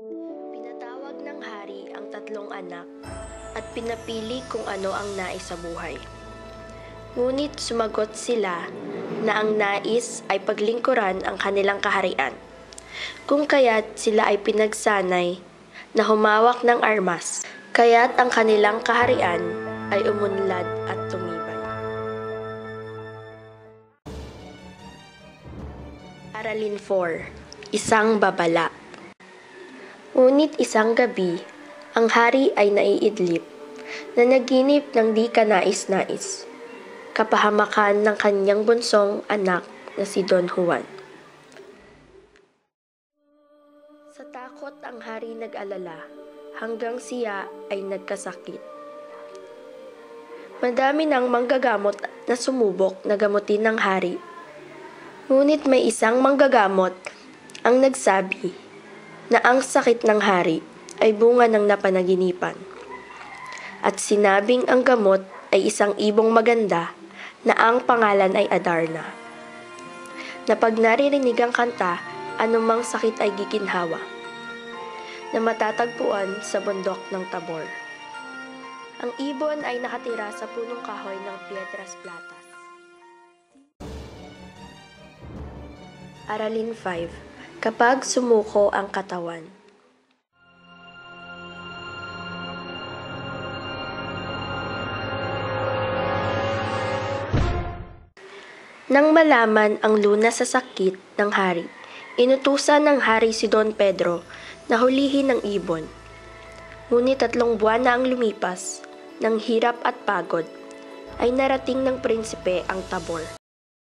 Pinatawag ng hari ang tatlong anak at pinapili kung ano ang nais sa buhay. Ngunit sumagot sila na ang nais ay paglingkuran ang kanilang kaharian, kung kaya't sila ay pinagsanay na humawak ng armas, kaya't ang kanilang kaharian ay umunlad at tumibay. Aralin 4. Isang babala. Ngunit isang gabi, ang hari ay naiidlip, na naginip ng di kanais-nais, kapahamakan ng kanyang bunsong anak na si Don Juan. Sa takot ang hari nag-alala, hanggang siya ay nagkasakit. Madami ng manggagamot na sumubok na gamutin ng hari. Ngunit may isang manggagamot ang nagsabi na ang sakit ng hari ay bunga ng napanaginipan. At sinabing ang gamot ay isang ibong maganda na ang pangalan ay Adarna. Na pag naririnig ang kanta, anumang sakit ay giginhawa, na matatagpuan sa bundok ng Tabor. Ang ibon ay nakatira sa punong kahoy ng Piedras Blatas. Aralin 5. Kapag sumuko ang katawan. Nang malaman ang lunas sa sakit ng hari, inutusan ng hari si Don Pedro na hulihin ang ibon. Ngunit 3 buwan na ang lumipas, ng hirap at pagod, ay narating ng prinsipe ang Tabor.